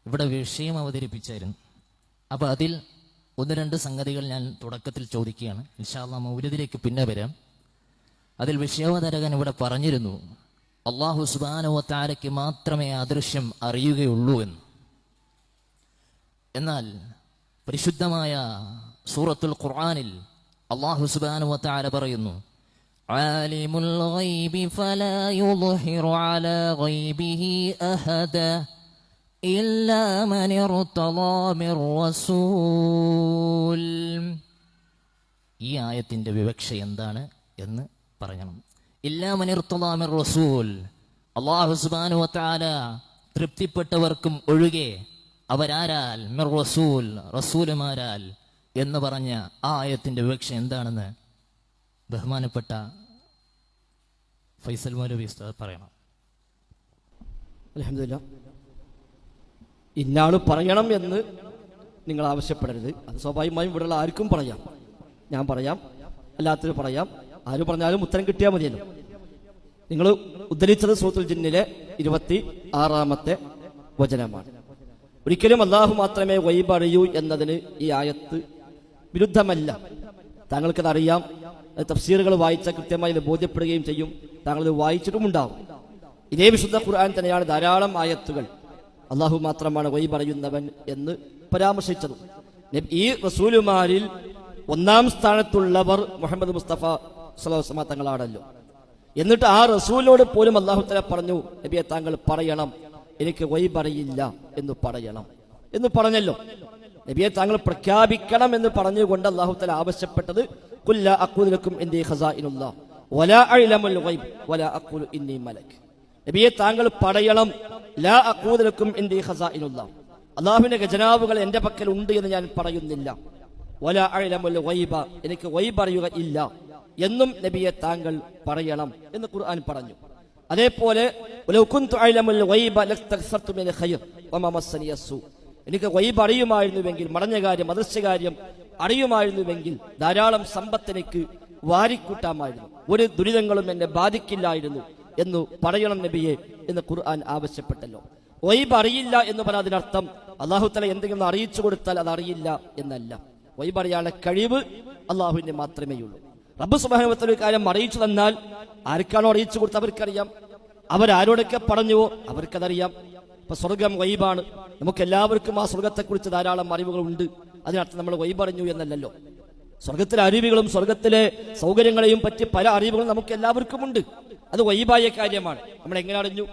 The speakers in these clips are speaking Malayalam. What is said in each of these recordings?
ഇവിടെ വിഷയം അവതരിപ്പിച്ചായിരുന്നു. അപ്പോൾ അതിൽ ഒന്ന് രണ്ട് സംഗതികൾ ഞാൻ തുടക്കത്തിൽ ചോദിക്കുകയാണ്. ഇൻഷാ അല്ലാഹ് മൗലിദിലേക്ക് പിന്നെ വരാം. അതിൽ വിഷയാവതരകൻ ഇവിടെ പറഞ്ഞിരുന്നു, അല്ലാഹു സുബ്ഹാനഹു വ തആലയ്ക്ക് മാത്രമേ അദൃശ്യം അറിയുകയുള്ളൂ എന്ന്. എന്നാൽ പരിശുദ്ധമായ സൂറത്തുൽ ഖുർആനിൽ അല്ലാഹു സുബ്ഹാനഹു വ തആല പറയുന്നു, ആലിമുൽ ഗൈബി ഫലാ യുദ്ഹിറു അലാ ഗൈബിഹി അഹദ ഇല്ലാ മൻ ഇർതളാ മിർ റസൂൽ. ഈ ആയത്തിന്റെ വിവക്ഷ എന്താണ് എന്ന് പറയണം. ഇല്ലാ മൻ ഇർതളാ മിർ റസൂൽ, അല്ലാഹു സുബ്ഹാനഹു വ തആല തൃപ്തിപ്പെട്ടവർക്കും ഒഴികെ അവരാരാൽ, മിർ റസൂൽ, റസൂലുമാരാൽ എന്ന് പറഞ്ഞ ആ ആയത്തിന്റെ വിവക്ഷ എന്താണെന്ന് ബഹുമാനപ്പെട്ട ഫൈസൽ മൗലവി ഉസ്താദ് പറയണം. അൽഹംദുലില്ലാഹ്. ഇന്നാള് പറയണം എന്ന് നിങ്ങൾ ആവശ്യപ്പെടരുത്. അത് സ്വാഭാവികമായും ഇവിടെയുള്ള ആർക്കും പറയാം. ഞാൻ പറയാം, അല്ലാത്തവർ പറയാം. ആര് പറഞ്ഞാലും ഉത്തരം കിട്ടിയാൽ മതിയല്ലോ. നിങ്ങൾ ഉദ്ധരിച്ചത് സൂറത്തുൽ ജിന്നിലെ 26-ാമത്തെ വചനമാണ്. ഒരിക്കലും അല്ലാഹു മാത്രമേ ഗൈബ് അറിയൂ എന്നതിന് ഈ ആയത്ത് വിരുദ്ധമല്ല. താങ്കൾക്കത് അറിയാം. തഫ്സീറുകൾ വായിച്ചാൽ കൃത്യമായി ഇത് ബോധ്യപ്പെടുകയും ചെയ്യും. താങ്കളത് വായിച്ചിട്ടുമുണ്ടാവും. ഇതേ വിശുദ്ധ ഖുർആൻ തന്നെയാണ് ധാരാളം ആയത്തുകൾ അല്ലാഹു മാത്രമാണ് ഗൈബ് അറിയുന്നവൻ എന്ന് പരാമർശിച്ചത്. ഈ റസൂലുമാരിൽ ഒന്നാം സ്ഥാനത്തുള്ളവർ മുഹമ്മദ് മുസ്തഫ സ്വല്ലല്ലാഹു അലൈഹി വസല്ലം തങ്ങളാണല്ലോ. എന്നിട്ട് ആ റസൂലിനോട് പോലും അല്ലാഹു തആല പറഞ്ഞു, നബിയെ താങ്കൾ പറയണം, എനിക്ക് ഗൈബ് അറിയില്ല എന്ന് പറയണം എന്ന് പറഞ്ഞല്ലോ. നബിയെ താങ്കൾ പ്രഖ്യാപിക്കണം എന്ന് പറഞ്ഞുകൊണ്ട് അല്ലാഹു തആല ആവശ്യപ്പെട്ടത്, ഖുൽ ലാ അഖൂലു ലക്കും ഇൻദീ ഖസാഇനുല്ലാഹ് വലാ അഅ്ലമുൽ ഗൈബ് വലാ അഖൂലു ഇന്നി മലക്. നബിയെ താങ്കൾ പറയണം, ലാ അഖൂലു ലക്കും ഇൻദീ ഖസാഇനുല്ലാഹ്, അല്ലാഹുവിന്റെ ഖജനാവുകൾ എന്റെ പക്കൽ ഉണ്ട് എന്ന് ഞാൻ പറയുന്നില്ല. വലാ അഅ്ലമുൽ ഗൈബ, എനിക്ക് ഗൈബ് അറിയുക ഇല്ല എന്നും നബിയെ താങ്കൾ പറയണം എന്ന് ഖുർആൻ പറഞ്ഞു. അതേപോലെ വലൗ കുൻതു അഅ്ലമുൽ ഗൈബ ലസ്തഗ്സർതു മിനൽ ഖൈർ വമാ മസ്സനിയ സൂ, എനിക്ക് ഗൈബ് അറിയുമായിരുന്നുവെങ്കിൽ, മറഞ്ഞ കാര്യം, അദൃശ്യകാര്യം അറിയുമായിരുന്നുവെങ്കിൽ ധാരാളം സമ്പത്ത് എനിക്ക് വാരിക്കൂട്ടാമായിരുന്നു, ഒരു ദുരിതങ്ങളും എന്നെ ബാധിക്കില്ലായിരുന്നു എന്ന് പറയണം നബിയെ എന്ന് ഖുർആൻ ആവശ്യപ്പെട്ടല്ലോ. ഗൈബ് അറിയില്ല എന്ന് പറഞ്ഞാൽ അതിനർത്ഥം അല്ലാഹു തആല എന്തെങ്കിലും അറിയിച്ചു കൊടുത്താൽ അത് അറിയില്ല എന്നല്ല. ഗൈബ് അറിയാനുള്ള കഴിവ് അല്ലാഹുവിന് മാത്രമേ ഉള്ളൂ. റബ്ബ് സുബ്ഹാനഹു വ തആല ഒരു കാര്യം അറിയിച്ചു തന്നാൽ ആർക്കാണോ അറിയിച്ചു കൊടുത്ത് അവർക്കറിയാം. അവരാരോടൊക്കെ പറഞ്ഞുവോ അവർക്കതറിയാം. ഇപ്പൊ സ്വർഗം ഗൈബാണ്. നമുക്ക് എല്ലാവർക്കും ആ സ്വർഗത്തെക്കുറിച്ച് ധാരാളം അറിവുകളുണ്ട്. അതിനർത്ഥം നമ്മൾ ഗൈബ് അറിഞ്ഞു എന്നല്ലല്ലോ. സ്വർഗത്തിലെ അറിവുകളും സ്വർഗത്തിലെ സൗകര്യങ്ങളെയും പറ്റി പല അറിവുകളും നമുക്ക് എല്ലാവർക്കും ഉണ്ട്. അത് ഗൈബായ കാര്യമാണ്. നമ്മൾ എങ്ങനെ അറിഞ്ഞു?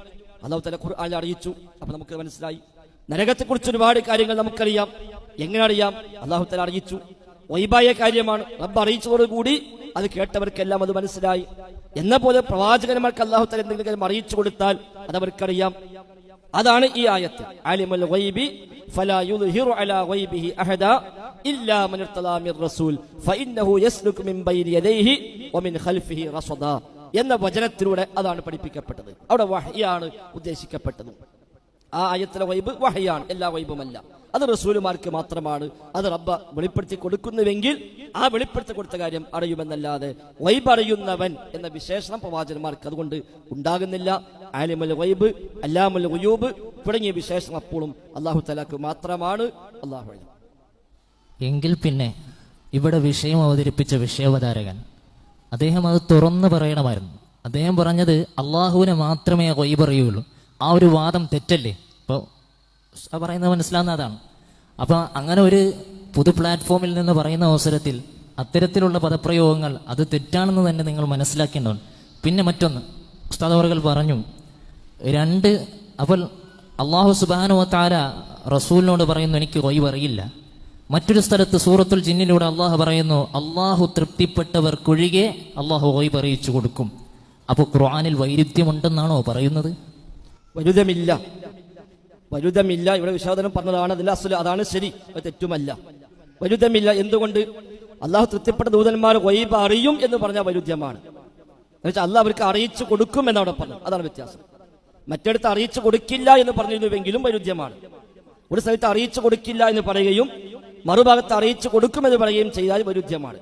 അല്ലാഹു തആല ഖുർആനിൽ അറിയിച്ചു. അപ്പൊ നമുക്ക് മനസ്സിലായി. നരകത്തെക്കുറിച്ച് ഒരുപാട് കാര്യങ്ങൾ നമുക്കറിയാം. എങ്ങനെ അറിയാം? അല്ലാഹു തആല അറിയിച്ചു. ഗൈബായ കാര്യമാണ്. റബ്ബ് അറിയിച്ചതോടുകൂടി അത് കേട്ടവർക്കെല്ലാം അത് മനസ്സിലായി. എന്ന പോലെ പ്രവാചകന്മാർക്ക് അല്ലാഹു തആല എന്തെങ്കിലും അറിയിച്ചു കൊടുത്താൽ അതവർക്കറിയാം. അതാണ് ഈ ആയത്ത്. ആലിമുൽ ഗൈബി ഫലാ യുദ്ഹിറു അലാ ഗൈബിഹി അഹദ ഇല്ലാ മൻ ഇർതളാ മിർ റസൂൽ ഫഇന്നഹു യസ്ലുകു മിൻ ബൈനി യദൈഹി വമിൻ ഖൽഫിഹി റസദാ എന്ന വചനത്തിലൂടെ അതാണ് പഠിപ്പിക്കപ്പെട്ടത്. അവിടെ വഹ്യാണ് ഉദ്ദേശിക്കപ്പെട്ടത്. ആ ആയത്തിലെ ഗൈബ് വഹ്യാണ്, എല്ലാ ഗൈബുമല്ല. അത് റസൂലുമാർക്ക് മാത്രമാണ്. അത് റബ്ബ് വെളിപ്പെടുത്തി കൊടുക്കുന്നുവെങ്കിൽ ആ വെളിപ്പെടുത്തി കൊടുത്ത കാര്യം അറിയുമെന്നല്ലാതെ ഗൈബ് അറിയുന്നവൻ എന്ന വിശേഷണം പ്രവാചകന്മാർക്ക് അതുകൊണ്ട് ഉണ്ടാകുന്നില്ല. ആലിമുൽ ഗൈബ്, അല്ലാമുൽ ഗുയൂബ് തുടങ്ങിയ വിശേഷണം അപ്പോഴും അല്ലാഹു തആലക്ക് മാത്രമാണ്. അല്ലാഹു അലം. എങ്കിൽ പിന്നെ ഇവിടെ വിഷയം അവതരിപ്പിച്ച വിഷയാവതാരകൻ അദ്ദേഹം അത് തുറന്നു പറയണമായിരുന്നു. അദ്ദേഹം പറഞ്ഞത് അള്ളാഹുവിനെ മാത്രമേ ഗൈബ് അറിയുള്ളൂ. ആ ഒരു വാദം തെറ്റല്ലേ? ഇപ്പോൾ പറയുന്നത് മനസ്സിലാവുന്ന അതാണ്. അപ്പോൾ അങ്ങനെ ഒരു പൊതു പ്ലാറ്റ്ഫോമിൽ നിന്ന് പറയുന്ന അവസരത്തിൽ അത്തരത്തിലുള്ള പദപ്രയോഗങ്ങൾ അത് തെറ്റാണെന്ന് തന്നെ നിങ്ങൾ മനസ്സിലാക്കേണ്ടതുണ്ട്. പിന്നെ മറ്റൊന്ന്, ഉസ്താദ് അവർകൾ പറഞ്ഞു, അപ്പോൾ അല്ലാഹു സുബ്ഹാനഹു വ തആല റസൂലിനോട് പറയുന്നു എനിക്ക് ഗൈബ് അറിയില്ല. മറ്റൊരു സ്ഥലത്ത് സൂറത്തുൽ ജിന്നിലൂടെ അള്ളാഹു പറയുന്നു അള്ളാഹു തൃപ്തിപ്പെട്ടവർക്കൊഴികെ അള്ളാഹു ഗൈബ് അറിയിച്ചു കൊടുക്കും. അപ്പോൾ ഖുർആനിൽ വൈരുദ്ധ്യമുണ്ടെന്നാണോ പറയുന്നത്? വലുതമില്ല. ഇവിടെ വിശാദനം പറഞ്ഞതാണ്. അതിൽ അസ്ല അതാണ് ശരി, അത് തെറ്റുമല്ല. വലുതമില്ല. എന്തുകൊണ്ട്? അള്ളാഹു തൃപ്തിപ്പെട്ട ദൂതന്മാർ ഗൈബ് അറിയും എന്ന് പറഞ്ഞാൽ വൈരുദ്ധ്യമാണ്. എന്നുവെച്ചാൽ അള്ളാഹ് അവർക്ക് അറിയിച്ചു കൊടുക്കും എന്നവിടെ പറഞ്ഞു. അതാണ് വ്യത്യാസം. മറ്റിടത്ത് അറിയിച്ചു കൊടുക്കില്ല എന്ന് പറഞ്ഞിരുന്നുവെങ്കിലും വൈരുദ്ധ്യമാണ്. ഒരു സ്ഥലത്ത് അറിയിച്ചു കൊടുക്കില്ല എന്ന് പറയുകയും മറുഭാഗത്ത് അറിയിച്ചു കൊടുക്കുമെന്ന് പറയുകയും ചെയ്താൽ വൈരുദ്ധ്യമാണ്.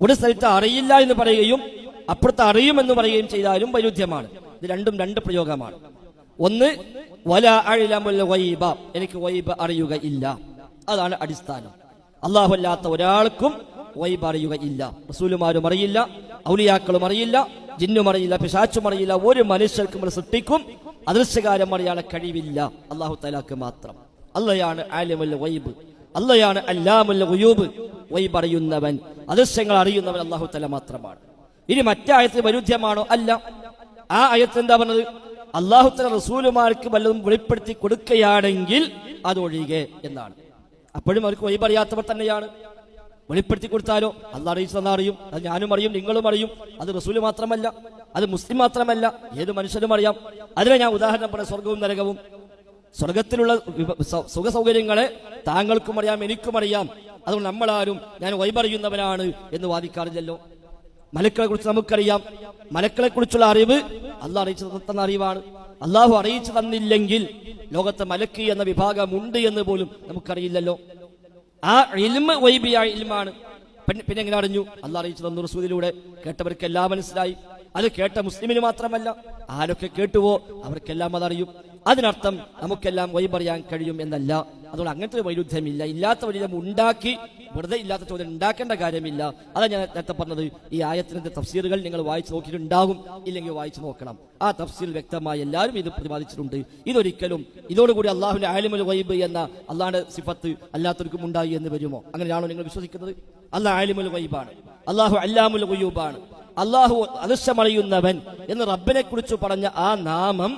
ഒരു സ്ഥലത്ത് അറിയില്ല എന്ന് പറയുകയും അപ്പുറത്ത് അറിയുമെന്ന് പറയുകയും ചെയ്താലും വൈരുദ്ധ്യമാണ്. ഇത് രണ്ടും രണ്ട് പ്രയോഗമാണ്. ഒന്ന് വലാ അഅ്ലമുൽ ഗൈബ, എനിക്ക് ഗൈബ് അറിയുകയില്ല. അതാണ് അടിസ്ഥാനം. അല്ലാഹു അല്ലാത്ത ഒരാൾക്കും ഗൈബ് അറിയുകയില്ല. റസൂലുമാരും അറിയില്ല, ഔലിയാക്കളും അറിയില്ല, ജിന്നും അറിയില്ല, പിശാചും അറിയില്ല. ഒരു മനുഷ്യർക്കും സൃഷ്ടിക്കും അദൃശ്യകാര്യം അറിയാനുള്ള കഴിവില്ല. അല്ലാഹു തആലക്ക് മാത്രം. അല്ലാഹയാണ് ആലിമുൽ ഗൈബ്, അല്ലാഹയാണ് അല്ലാമുൽ ഗുയൂബ്. ഗൈബ് അറിയുന്നവൻ, അദൃശ്യങ്ങൾ അറിയുന്നവൻ അല്ലാഹു തആല മാത്രമാണ്. ഇനി മറ്റേ ആയത്തിൽ വൈരുദ്ധ്യമാണോ? അല്ല. ആ ആയത്തിൽ എന്താ പറഞ്ഞത്? അല്ലാഹു തആല റസൂലുമാർക്ക് വല്ലതും വെളിപ്പെടുത്തി കൊടുക്കുകയാണെങ്കിൽ അതൊഴികെ എന്നാണ്. അപ്പോഴും അവർക്ക് ഗൈബ് അറിയാത്തവർ തന്നെയാണ്. വെളിപ്പെടുത്തി കൊടുത്താലോ അല്ലാഹ് അറിയിച്ചതെന്ന് അറിയും, അത് ഞാനും അറിയും, നിങ്ങളും അറിയും. അത് റസൂല് മാത്രമല്ല, അത് മുസ്ലിം മാത്രമല്ല, ഏത് മനുഷ്യനും അറിയാം. അതിനെ ഞാൻ ഉദാഹരണം പറയാം. സ്വർഗവും നരകവും, സ്വർഗത്തിലുള്ള സുഖ സൗകര്യങ്ങളെ താങ്കൾക്കും അറിയാം, എനിക്കും അറിയാം. അതുകൊണ്ട് നമ്മളാരും ഞാൻ ഗൈബ് അറിയുന്നവനാണ് എന്ന് വാദിക്കാറില്ലല്ലോ. മലക്കളെ കുറിച്ച് നമുക്കറിയാം. മലക്കളെ കുറിച്ചുള്ള അറിവ് അല്ലാഹ് അറിയിച്ചു തന്ന അറിവാണ്. അല്ലാഹു അറിയിച്ചു തന്നില്ലെങ്കിൽ ലോകത്ത് മലക്ക് എന്ന വിഭാഗമുണ്ട് എന്ന് പോലും നമുക്കറിയില്ലല്ലോ. ആ ഇൽമ് ഗൈബിയായ ഇൽമാണ്. പിന്നെ എങ്ങനെ അറിഞ്ഞു? അല്ലാഹ് അറിയിച്ചു തന്നു റസൂലിലൂടെ. കേട്ടവർക്കെല്ലാം മനസ്സിലായി. അത് കേട്ട മുസ്ലിമിന് മാത്രമല്ല, ആരൊക്കെ കേട്ടുവോ അവർക്കെല്ലാം അതറിയും. അതിനർത്ഥം നമുക്കെല്ലാം ഗൈബ് അറിയാൻ കഴിയും എന്നല്ല. അതുകൊണ്ട് അങ്ങനത്തെ ഒരു വൈരുദ്ധ്യമില്ല. ഇല്ലാത്ത വൈരുദ്ധ്യം ഉണ്ടാക്കി വെറുതെ ഇല്ലാത്ത ചോദ്യം ഉണ്ടാക്കേണ്ട കാര്യമില്ല. അതാണ് ഞാൻ നേരത്തെ പറഞ്ഞത്. ഈ ആയത്തിന്റെ തഫ്സീറുകൾ നിങ്ങൾ വായിച്ചു നോക്കിയിട്ടുണ്ടാകും, ഇല്ലെങ്കിൽ വായിച്ചു നോക്കണം. ആ തഫ്സീർ വ്യക്തമായി എല്ലാവരും ഇത് പ്രതിപാദിച്ചിട്ടുണ്ട്. ഇതൊരിക്കലും ഇതോടുകൂടി അല്ലാഹുവിന്റെ ആലിമുൽ ഗൈബ് എന്ന അല്ലാഹുവിന്റെ സിഫത്ത് അല്ലാത്തവർക്കും ഉണ്ടായി എന്ന് വരുമോ? അങ്ങനെയാണോ നിങ്ങൾ വിശ്വസിക്കുന്നത്? അല്ലാഹു ആലിമുൽ ഗൈബാണ്, അല്ലാഹു അല്ലാമുൽ ഗുയൂബാണ്, അല്ലാഹു അദൃശ്യമറിയുന്നവൻ എന്ന് റബ്ബിനെ കുറിച്ച് പറഞ്ഞ ആ നാമം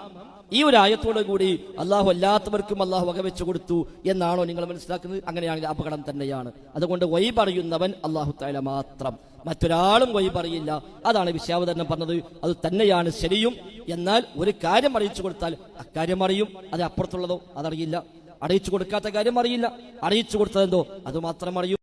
ഈ ഒരു ആയത്തോടു കൂടി അല്ലാഹു അല്ലാത്തവർക്കും അല്ലാഹു വകവെച്ചു കൊടുത്തു എന്നാണോ നിങ്ങൾ മനസ്സിലാക്കുന്നത്? അങ്ങനെയാണെങ്കിൽ അപകടം തന്നെയാണ്. അതുകൊണ്ട് ഗൈബ് അറിയുന്നവൻ അല്ലാഹു തആല മാത്രം, മറ്റൊരാളും ഗൈബ് അറിയില്ല. അതാണ് വിഷയാവതരണം പറഞ്ഞത്. അത് തന്നെയാണ് ശരിയും. എന്നാൽ ഒരു കാര്യം അറിയിച്ചു കൊടുത്താൽ അക്കാര്യം അറിയും, അത് അപ്പുറത്തുള്ളതോ അതറിയില്ല. അറിയിച്ചു കൊടുക്കാത്ത കാര്യം അറിയില്ല, അറിയിച്ചു കൊടുത്തതെന്തോ അത് മാത്രം അറിയും.